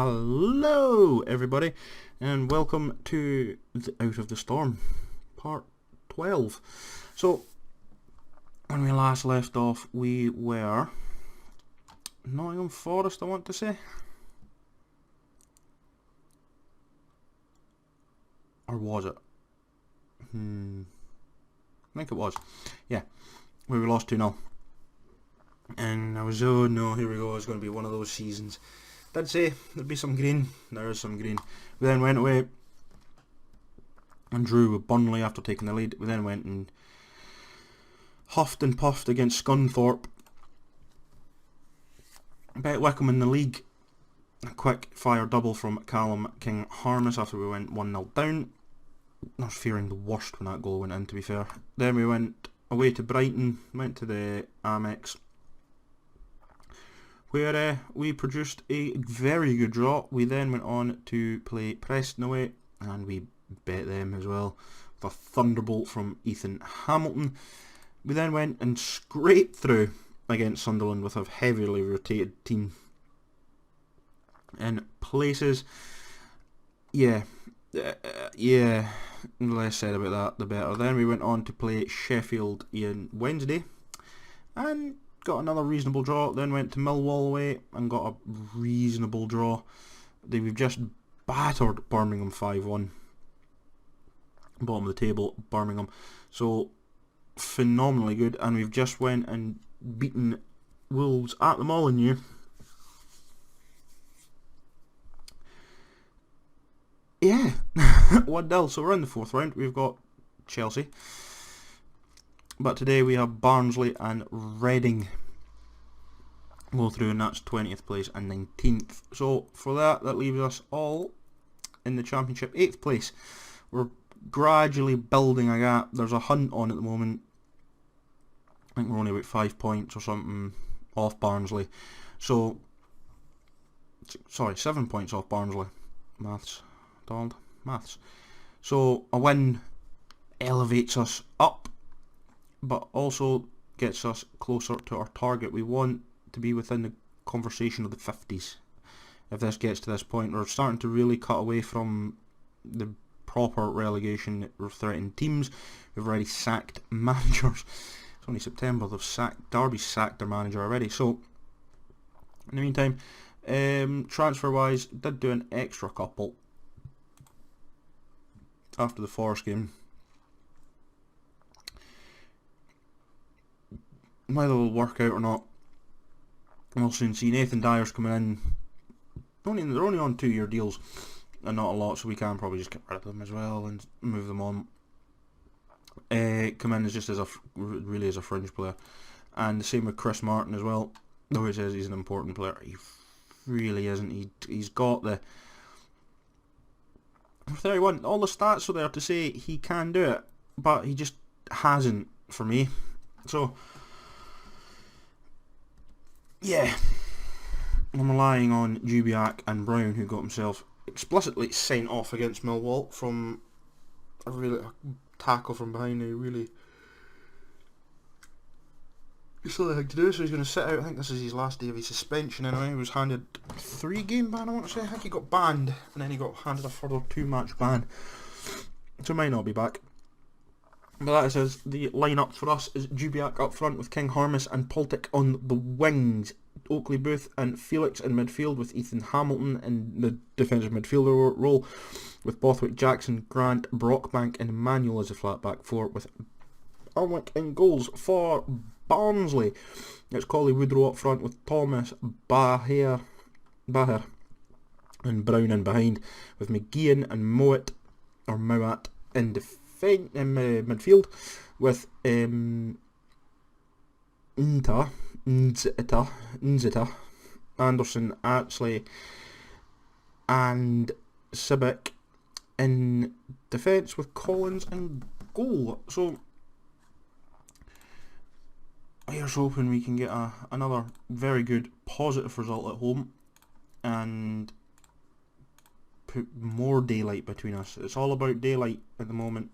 Hello everybody and welcome to the Out of the Storm part 12. So when we last left off we were Nottingham Forest, I want to say, or was it? I think it was, yeah, where we lost 2-0 and I was, oh no, here we go, it's going to be one of those seasons. Did say there'd be some green. There is some green. We then went away and drew with Burnley after taking the lead. We then went and huffed and puffed against Scunthorpe. Bet Wickham in the league. A quick fire double from Callum King Harness after we went 1-0 down. I was fearing the worst when that goal went in, to be fair. Then we went away to Brighton, went to the Amex, where we produced a very good draw. We then went on to play Preston away, and we bet them as well, with a thunderbolt from Ethan Hamilton. We then went and scraped through against Sunderland with a heavily rotated team in places. Yeah, the less said about that, the better. Then we went on to play Sheffield on Wednesday, and got another reasonable draw. Then went to Millwall away and got a reasonable draw. We've just battered Birmingham 5-1. Bottom of the table, Birmingham. So phenomenally good. And we've just went and beaten Wolves at the Molineux. Yeah, 1-0. So we're in the fourth round. We've got Chelsea. But today we have Barnsley and Reading go through, and that's 20th place and 19th. So for that leaves us all in the Championship 8th place. We're gradually building a gap. There's a hunt on at the moment. I think we're only about 5 points or something off Barnsley. So, sorry, 7 points off Barnsley. Maths. So a win elevates us up, but also gets us closer to our target. We want to be within the conversation of the 50s. If this gets to this point, we're starting to really cut away from the proper relegation that we're threatening teams. We've already sacked managers. It's only September, Derby's sacked their manager already. So, in the meantime, transfer-wise, did do an extra couple after the Forest game. Whether it'll work out or not, we'll soon see. Nathan Dyer's coming in. They're only on 2-year deals and not a lot, so we can probably just get rid of them as well and move them on. Come in as just really as a fringe player, and the same with Chris Martin as well. Though he says he's an important player, he really isn't. He's got the 31. All the stats are there to say he can do it, but he just hasn't for me. So, yeah, I'm relying on Dubiak and Brown, who got himself explicitly sent off against Millwall from a tackle from behind. He's still nothing to do, so he's going to sit out. I think this is his last day of his suspension anyway. He was handed a 3-game ban, I want to say. I think he got banned, and then he got handed a further 2-match ban. So he might not be back. But that says the lineup for us is Dubiak up front with King Harness and Poltic on the wings. Oakley Booth and Felix in midfield with Ethan Hamilton in the defensive midfielder role, with Bothwick, Jackson, Grant, Brockbank and Emmanuel as a flat back four, with Alnwick in goals. For Barnsley, it's Collie Woodrow up front with Thomas, Baher and Brown in behind, with McGeehan and Mowat in midfield, with Nzita, Anderson, Atsley and Sibic in defence, with Collins in goal. So here's hoping we can get another very good positive result at home and put more daylight between us. It's all about daylight at the moment.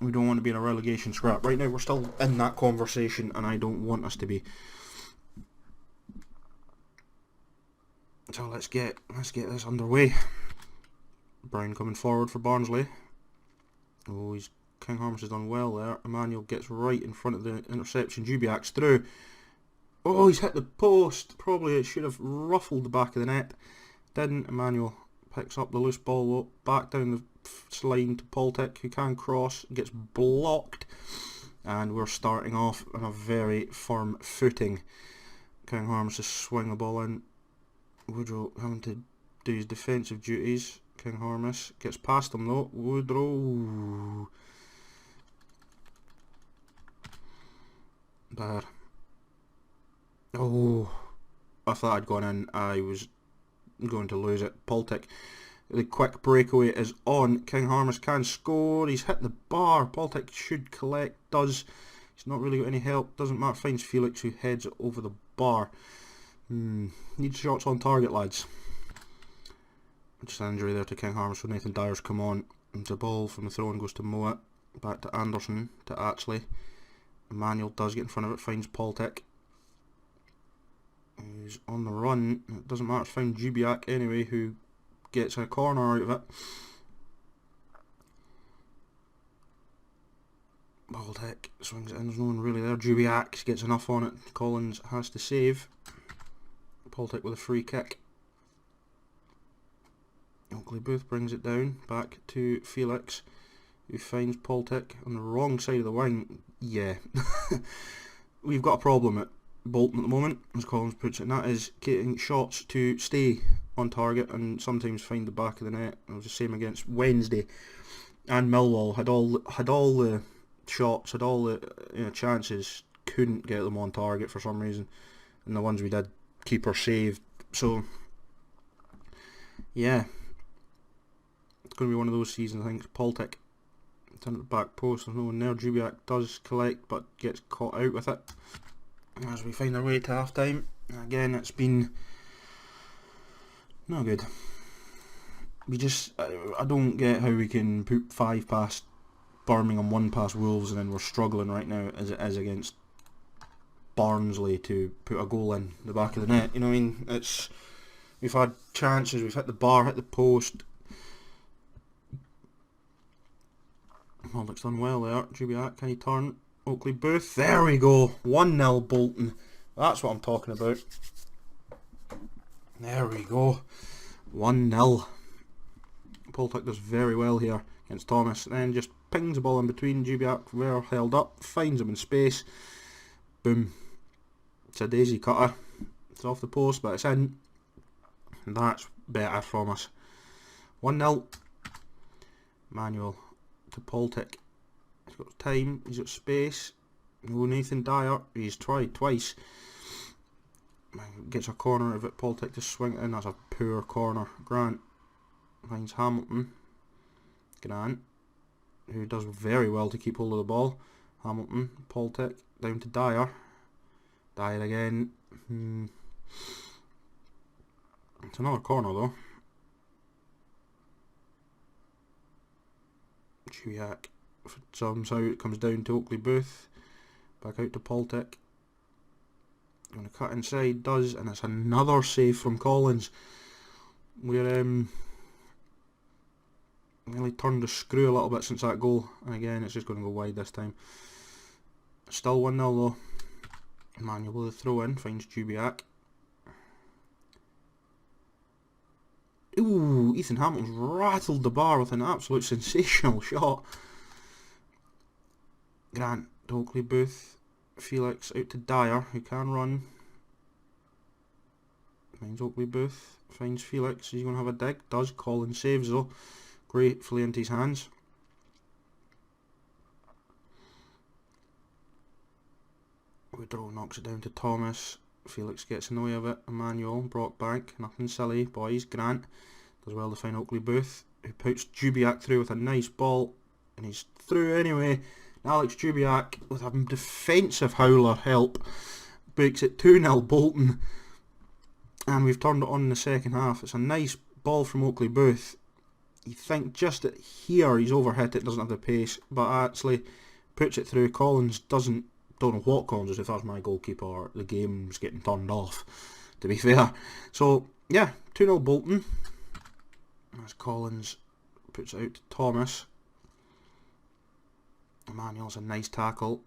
We don't want to be in a relegation scrap. Right now we're still in that conversation and I don't want us to be. So let's get this underway. Brown coming forward for Barnsley. Oh, King Harmus has done well there. Emmanuel gets right in front of the interception. Dubiak's through. Oh, he's hit the post. Probably it should have ruffled the back of the net. Didn't. Emmanuel picks up the loose ball back down the line to Poltek, who can cross. Gets blocked. And we're starting off on a very firm footing. King Harmus to swing the ball in. Woodrow having to do his defensive duties. King Harmus gets past him though. Woodrow. Bad. Oh, I thought I'd gone in. I was going to lose it. Poltek. The quick breakaway is on. King Harmus can score. He's hit the bar. Poltek should collect. Does. He's not really got any help. Doesn't matter. Finds Felix, who heads it over the bar. Need shots on target, lads. Just an injury there to King Harmus. So Nathan Dyer's come on. And the ball from the throw-in goes to Moat. Back to Anderson. To Atchley. Emmanuel does get in front of it. Finds Poltek. He's on the run. It doesn't matter. It's found Dubiak anyway, who gets a corner out of it. Poltek swings it in. There's no one really there. Dubiak gets enough on it. Collins has to save. Poltek with a free kick. Oakley Booth brings it down. Back to Felix, who finds Poltek on the wrong side of the wing. Yeah. We've got a problem at Bolton at the moment, as Collins puts it, and that is getting shots to stay on target and sometimes find the back of the net. It was the same against Wednesday, and Millwall had all the shots, had all the chances, couldn't get them on target for some reason, and the ones we did, keeper saved. So yeah, it's going to be one of those seasons. I think. Poltek turn at the back post. There's no one there. Dubiak does collect but gets caught out with it. As we find our way to half time, again it's been not good. I don't get how we can put 5 past Birmingham, 1 past Wolves, and then we're struggling right now as it is against Barnsley to put a goal in the back of the net. You know what I mean? We've had chances, we've hit the bar, hit the post. Maldek's done well there. Dubiak, can he turn? Oakley Booth, there we go, 1-0 Bolton, that's what I'm talking about. There we go, 1-0. Poltek does very well here against Thomas, then just pings the ball in between. Dubiak, well held up, finds him in space, boom, it's a daisy cutter, it's off the post but it's in, and that's better from us. 1-0, Manuel to Poltek. He's got time, he's got space. No Nathan Dyer, he's tried twice. Gets a corner of it, Poltek to swing it in, that's a poor corner. Grant finds Hamilton. Grant, who does very well to keep hold of the ball. Hamilton, Poltek, down to Dyer. Dyer again. It's another corner though. Dubiak. Somehow it comes down to Oakley Booth, back out to Poltek, going to cut inside, does, and it's another save from Collins. We're really turned the screw a little bit since that goal, and again it's just going to go wide this time. Still 1-0 though. Emmanuel with a throw in, finds Dubiak. Ooh, Ethan Hamilton's rattled the bar with an absolute sensational shot. Grant to Oakley Booth. Felix out to Dyer, who can run. Finds Oakley Booth. Finds Felix. He's going to have a dig. Does. Collins saves though. Gratefully into his hands. Woodrow knocks it down to Thomas. Felix gets in the way of it. Emmanuel, Brockbank. Nothing silly, boys. Grant does well to find Oakley Booth, who puts Dubiak through with a nice ball. And he's through anyway. Alex Dubiak, with a defensive howler help, breaks it 2-0 Bolton, and we've turned it on in the second half. It's a nice ball from Oakley Booth. You think just at here he's overhit it, doesn't have the pace, but actually puts it through. Collins don't know what Collins is, if that's my goalkeeper, the game's getting turned off, to be fair. So yeah, 2-0 Bolton. As Collins puts it out to Thomas. Emmanuel's a nice tackle.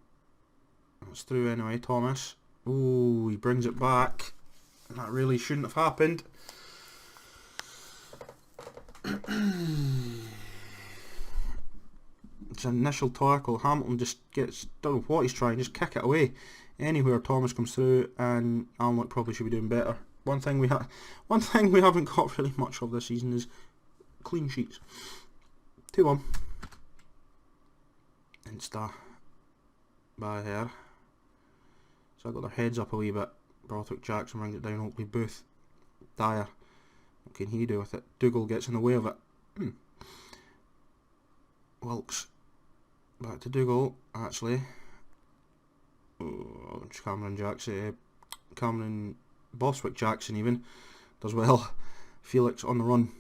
It's through anyway, Thomas. Ooh, he brings it back. That really shouldn't have happened. It's an initial tackle. Hamilton just gets, don't know what he's trying, just kick it away. Anywhere Thomas comes through, and Alnwick probably should be doing better. One thing we haven't got really much of this season is clean sheets. 2-1. Insta by her. So I got their heads up a wee bit. Brothwick Jackson brings it down. Oakley Booth. Dyer. What can he do with it? Dougal gets in the way of it. Wilkes. Back to Dougal, actually. Oh, Cameron Jackson. Cameron Boswick Jackson even does well. Felix on the run.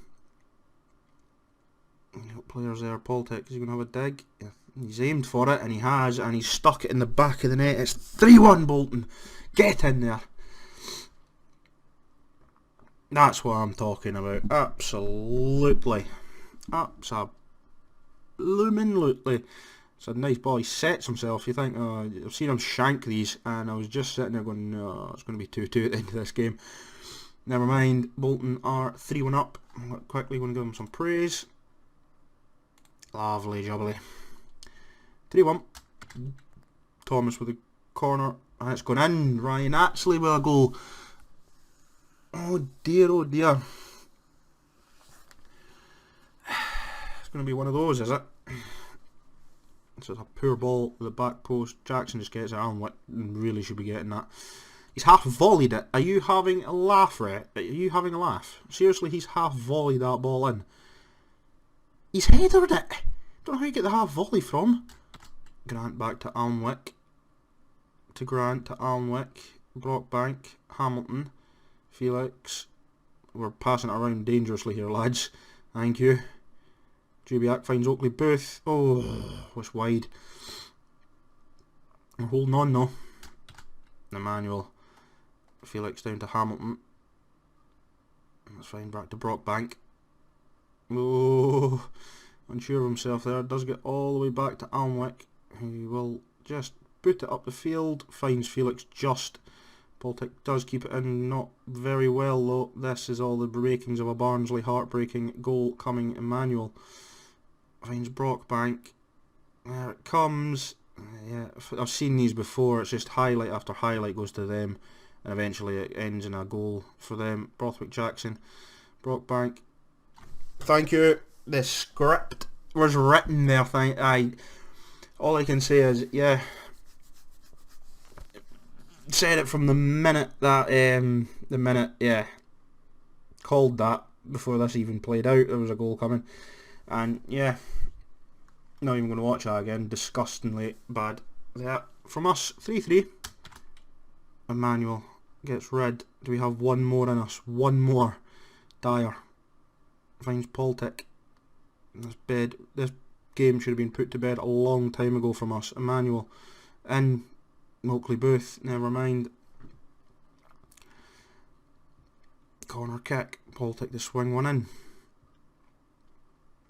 Players there. Poltek, is he going to have a dig? Yeah, he's aimed for it, and he has, and he's stuck it in the back of the net. It's 3-1 Bolton. Get in there. That's what I'm talking about. Absolutely. Absolutely. It's a nice ball. He sets himself. You think, oh, I've seen him shank these, and I was just sitting there going, no, it's going to be 2-2 at the end of this game. Never mind. Bolton are 3-1 up. I'm quickly going to give them some praise. Lovely jubbly. 3-1. Thomas with a corner, and it's gone in. Ryan Atsley with a goal. Oh dear, oh dear. It's going to be one of those, is it? So it's a poor ball with the back post. Jackson just gets it on. Really should be getting that. He's half volleyed it. Are you having a laugh, Rhett? Are you having a laugh? Seriously, he's half volleyed that ball in. He's headered it. Don't know how you get the half volley from. Grant back to Alnwick. To Grant to Alnwick. Brockbank. Hamilton. Felix. We're passing it around dangerously here, lads. Thank you. Jubiak finds Oakley Booth. Oh, was wide. We're holding on though. Emmanuel. Felix down to Hamilton. That's fine. Back to Brockbank. Oh, unsure of himself there. Does get all the way back to Alnwick, who will just boot it up the field. Finds Felix just. Baltic does keep it in, not very well though. This is all the breakings of a Barnsley heartbreaking goal coming. Emmanuel finds Brockbank. There it comes. Yeah, I've seen these before. It's just highlight after highlight goes to them, and eventually it ends in a goal for them. Brothwick Jackson. Brockbank. Thank you. The script was written there. All I can say is, yeah, said it from the minute that called that before this even played out. There was a goal coming, and yeah, not even going to watch that again. Disgustingly bad. Yeah, from us 3-3. Emmanuel gets rid. Do we have one more in us? One more. Dyer finds Poltek. This game should have been put to bed a long time ago from us. Emmanuel in. Oakley Booth, never mind. Corner kick. Poltek to swing one in.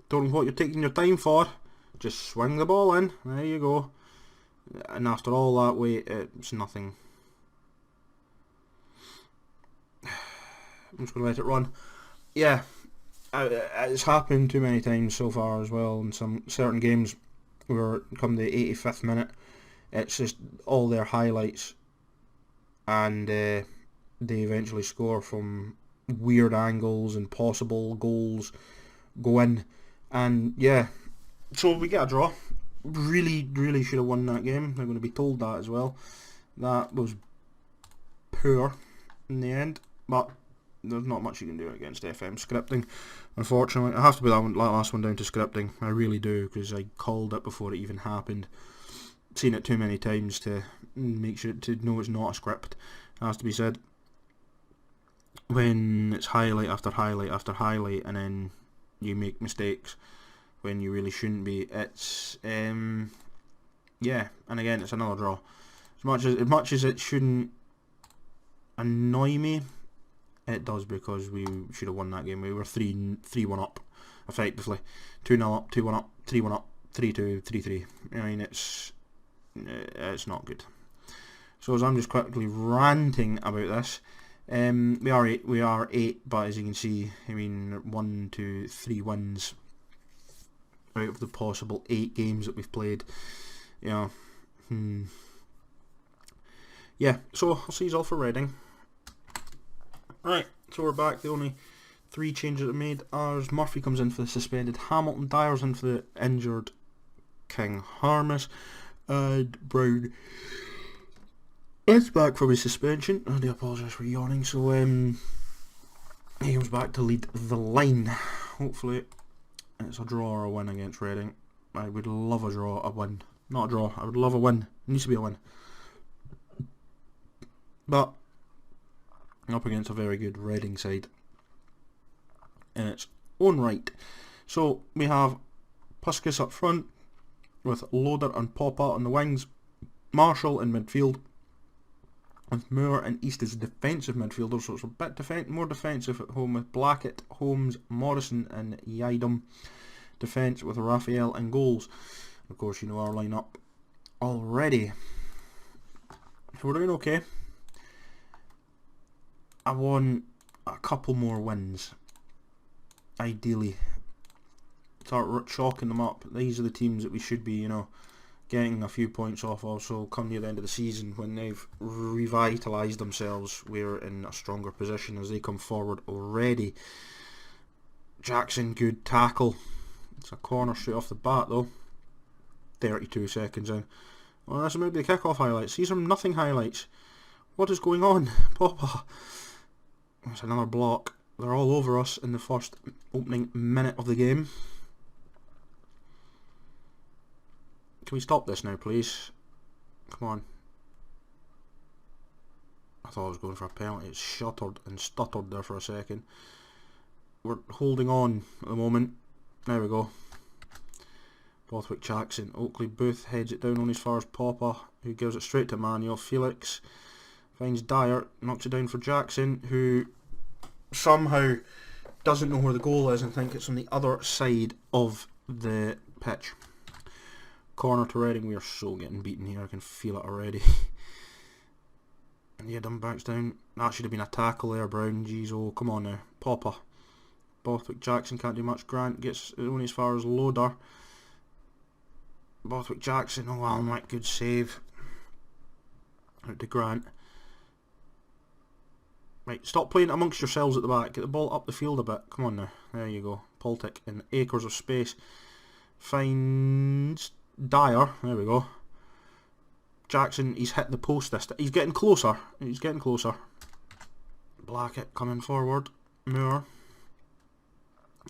Don't know what you're taking your time for. Just swing the ball in. There you go. And after all that wait, it's nothing. I'm just going to let it run. Yeah, it's happened too many times so far as well in some certain games where come the 85th minute, it's just all their highlights, and they eventually score from weird angles and possible goals go in, and yeah, so we get a draw. Really should have won that game. They're going to be told that as well. That was poor in the end, but there's not much you can do against FM scripting, unfortunately. I have to put that last one down to scripting. I really do, because I called it before it even happened. Seen it too many times to make sure to know it's not a script. It has to be said. When it's highlight after highlight after highlight, and then you make mistakes when you really shouldn't be. It's yeah, and again it's another draw. As much as it shouldn't annoy me, It does, because we should have won that game. We were 3-1 up, effectively. 2-0 up, 2-1 up, 3-1 up, 3-2, 3-3. I mean, it's not good. So as I'm just quickly ranting about this, we are eight, but as you can see, I mean, 1, 2, 3 wins out of the possible 8 games that we've played. Yeah. Yeah, so I'll see you all for Reading. Right, so we're back. The only 3 changes that are made are Murphy comes in for the suspended Hamilton, Dyer's in for the injured King Harmus, and Brown is back from his suspension. I do apologise for yawning. So he comes back to lead the line. Hopefully it's a draw or a win against Reading. I would love a draw, a win. Not a draw, I would love a win. It needs to be a win. But up against a very good Reading side in its own right. So we have Puskas up front with Loader and Popper on the wings, Marshall in midfield with Moore and East as defensive midfielders, so it's a bit more defensive at home with Blackett, Holmes, Morrison and Yidam. Defence with Raphael and goals. Of course, you know our lineup already. So we're doing okay. I want a couple more wins, ideally. Start chalking them up. These are the teams that we should be, getting a few points off of. So come near the end of the season, when they've revitalised themselves, we're in a stronger position as they come forward already. Jackson, good tackle. It's a corner straight off the bat though. 32 seconds in. Well, that's maybe the kickoff highlights. These are nothing highlights. What is going on? Papa. There's another block. They're all over us in the first opening minute of the game. Can we stop this now, please? Come on. I thought I was going for a penalty. It shuttered and stuttered there for a second. We're holding on at the moment. There we go. Bothwick Jackson. Oakley Booth heads it down on as far as Popper, who gives it straight to Manuel. Felix finds Dyer, knocks it down for Jackson, who somehow doesn't know where the goal is and think it's on the other side of the pitch. Corner to Reading. We are so getting beaten here. I can feel it already. And yeah, Dunn backs down. That should have been a tackle there, Brown. Jeez, oh, come on now. Popper. Bothwick Jackson can't do much. Grant gets only as far as Loader. Bothwick Jackson. Oh, wow, Mike, good save. Out to Grant. Right, stop playing amongst yourselves at the back. Get the ball up the field a bit. Come on now. There you go. Poltic in acres of space. Finds Dyer. There we go. Jackson, he's hit the post this time. He's getting closer. He's getting closer. Blackett coming forward. Moore.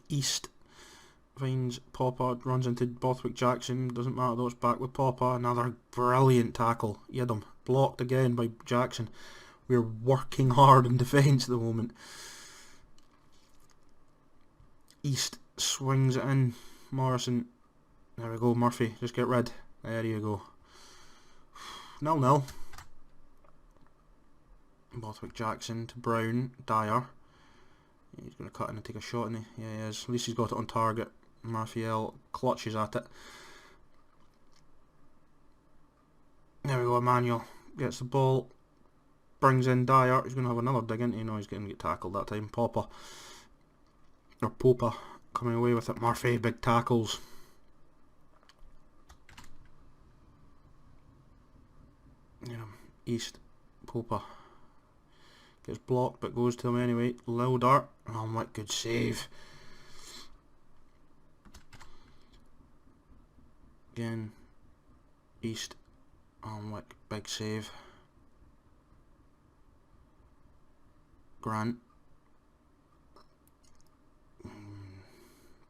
East. Finds Popper. Runs into Bothwick Jackson. Doesn't matter though, it's back with Popper. Another brilliant tackle. Yidam. Blocked again by Jackson. We're working hard in defence at the moment. East swings it in. Morrison. There we go, Murphy. Just get rid. There you go. 0-0. Bothwick Jackson to Brown. Dyer. He's going to cut in and take a shot, isn't he? Yeah, he is. At least he's got it on target. Raphael clutches at it. There we go, Emmanuel gets the ball. Brings in Dyer. He's going to have another dig into. He's going to get tackled that time. Popper. Or Popa coming away with it. Murphy, big tackles. Yeah, East. Popa. Gets blocked but goes to him anyway. Loader. Oh my, good save. Again. East. Oh my, big save. Grant.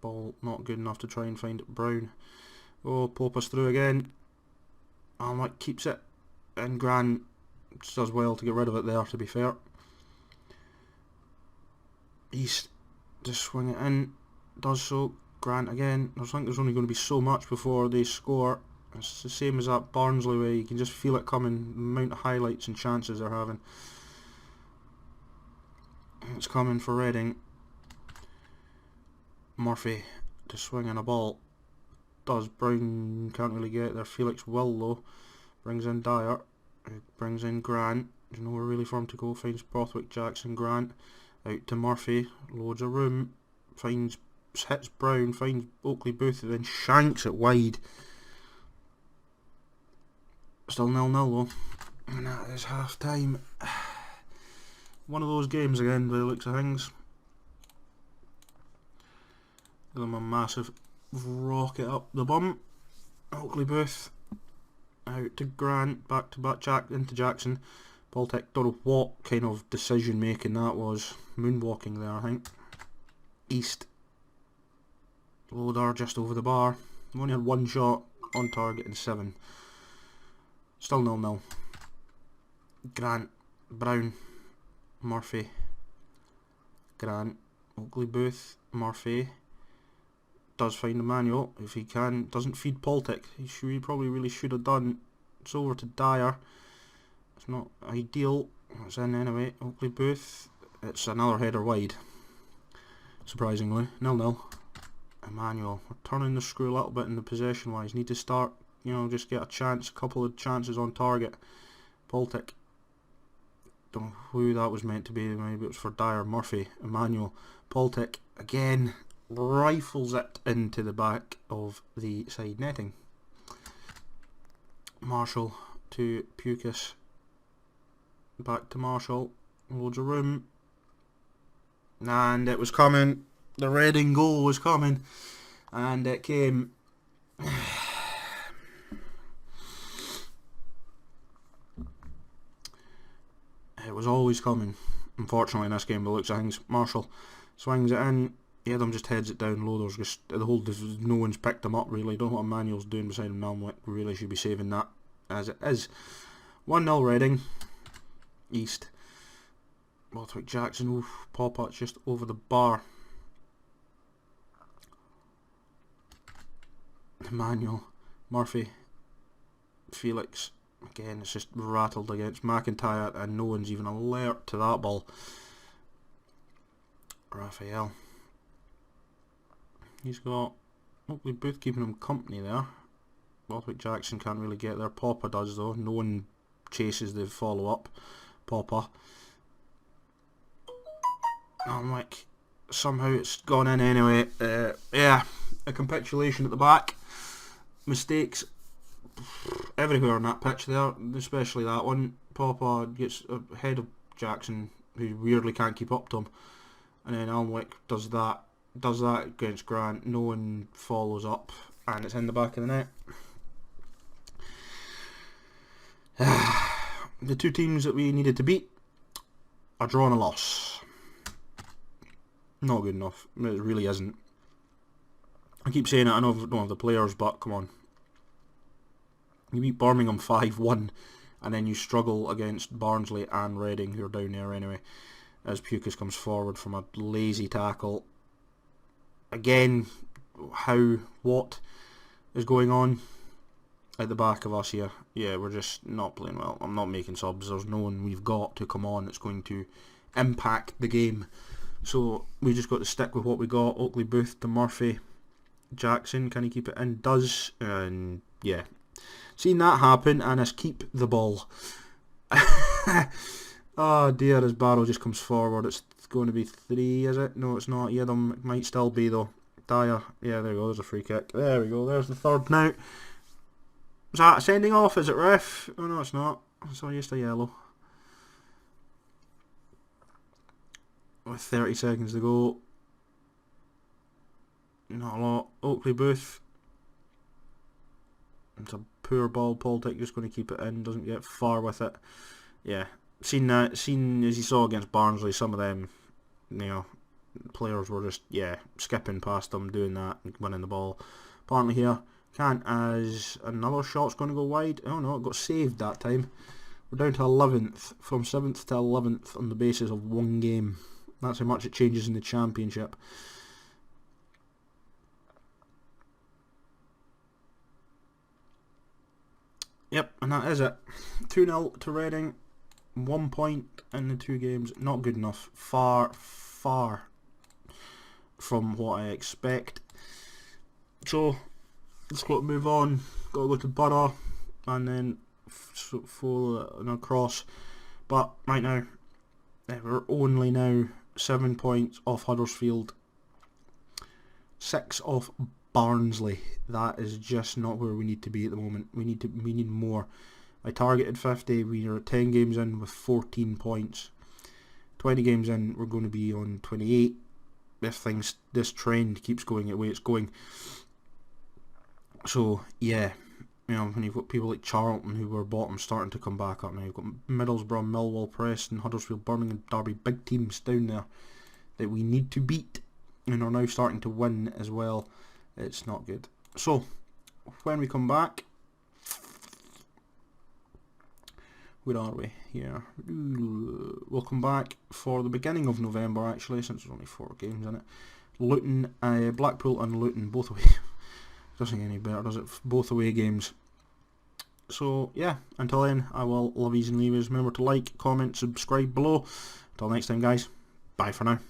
Ball not good enough to try and find Brown. Oh, Popa's through again. Oh my, keeps it. And Grant does well to get rid of it there, to be fair. East just swing it in. Does so. Grant again. I think there's only going to be so much before they score. It's the same as that Barnsley way. You can just feel it coming. The amount of highlights and chances they're having. It's coming for Reading. Murphy to swing in a ball. Does Brown, can't really get there. Felix will though. Brings in Dyer. Brings in Grant. There's nowhere really for him to go. Finds Brothwick, Jackson, Grant. Out to Murphy. Loads of room. Hits Brown. Finds Oakley Booth. Then shanks it wide. Still 0-0 though. And that is half time. One of those games again by the looks of things. Give them a massive rocket up the bum. Oakley Booth. Out to Grant. Back to back into Jackson. Bolton, don't know what kind of decision making that was. Moonwalking there, I think. East. Loader just over the bar. Only had one shot on target in 7. Still 0-0. Grant. Brown. Murphy. Grant. Oakley Booth. Murphy. Does find Emmanuel if he can. Doesn't feed Poltic. He probably really should have done. It's over to Dyer. It's not ideal. It's in anyway. Oakley Booth. It's another header wide. Surprisingly. 0-0. Emmanuel. We're turning the screw a little bit in the possession wise. Need to start, just get a chance. A couple of chances on target. Poltic. Don't know who that was meant to be. Maybe it was for Dyer. Murphy. Emmanuel. Poltic. Again. Rifles it into the back of the side netting. Marshall to Pukas. Back to Marshall. Loads of room. And it was coming. The Reading goal was coming. And it came. It was always coming. Unfortunately in this game, by the looks of things. Marshall swings it in. Adam just heads it down low. There's just no one's picked him up really. Don't know what Emmanuel's doing beside him now. Really should be saving that as it is. 1-0 Reading. East. Brothwick Jackson. Oof, Poppat's just over the bar. Emmanuel. Murphy. Felix. Again, it's just rattled against McIntyre and no one's even alert to that ball. Raphael. He's got Oakley Booth keeping him company there. Brothwick Jackson can't really get there. Poppa does though. No one chases the follow up. Poppa. I'm like, somehow it's gone in anyway. Yeah, a capitulation at the back. Mistakes everywhere on that pitch there, especially that one. Poppa gets ahead of Jackson, who weirdly can't keep up to him. And then Alnwick does that against Grant. No one follows up, and it's in the back of the net. The two teams that we needed to beat are drawing a loss. Not good enough. It really isn't. I keep saying it, I know I don't have the players, but come on. You beat Birmingham 5-1, and then you struggle against Barnsley and Reading, who are down there anyway, as Pukas comes forward from a lazy tackle. Again, what is going on at the back of us here? Yeah, we're just not playing well. I'm not making subs. There's no one we've got to come on that's going to impact the game. So we just got to stick with what we got. Oakley Booth to Murphy. Jackson, can he keep it in? Does. And yeah. Seen that happen, and us keep the ball. Oh dear, as Barrow just comes forward. It's going to be 3, is it? No, it's not. Adam, it might still be though. Dyer, yeah, there we go, there's a free kick. There we go, there's the third now. Is that a sending off? Is it ref? Oh no, it's not. It's all just a yellow. With 30 seconds to go. Not a lot. Oakley Booth. It's a poor ball. Poltic just going to keep it in. Doesn't get far with it. Yeah. Seen as you saw against Barnsley, some of them, players were just, skipping past them, doing that, and winning the ball. Apparently here, can't, as another shot's going to go wide. Oh no, it got saved that time. We're down to 11th, from 7th to 11th on the basis of one game. That's how much it changes in the Championship. Yep, and that is it. 2-0 to Reading. 1 point in the 2 games, not good enough. Far from what I expect. So just got to move on. Got to go to Borough and then follow it across. But right now, we're only now 7 points off Huddersfield, 6 off Barnsley. That is just not where we need to be at the moment. We need more. I targeted 50. We are 10 games in with 14 points. 20 games in, we're going to be on 28. If this trend keeps going the way it's going. So yeah, you know, when you've got people like Charlton who were bottom starting to come back up now, you've got Middlesbrough, Millwall, Preston, Huddersfield, Birmingham, Derby, big teams down there that we need to beat and are now starting to win as well. It's not good. So when we come back, where are we here? We'll come back for the beginning of November actually, since there's only 4 games in it. Luton, Blackpool and Luton, both away. Doesn't get any better, does it? Both away games. So yeah, until then, I will love yous and leave yous. Remember to like, comment, subscribe below. Until next time guys, bye for now.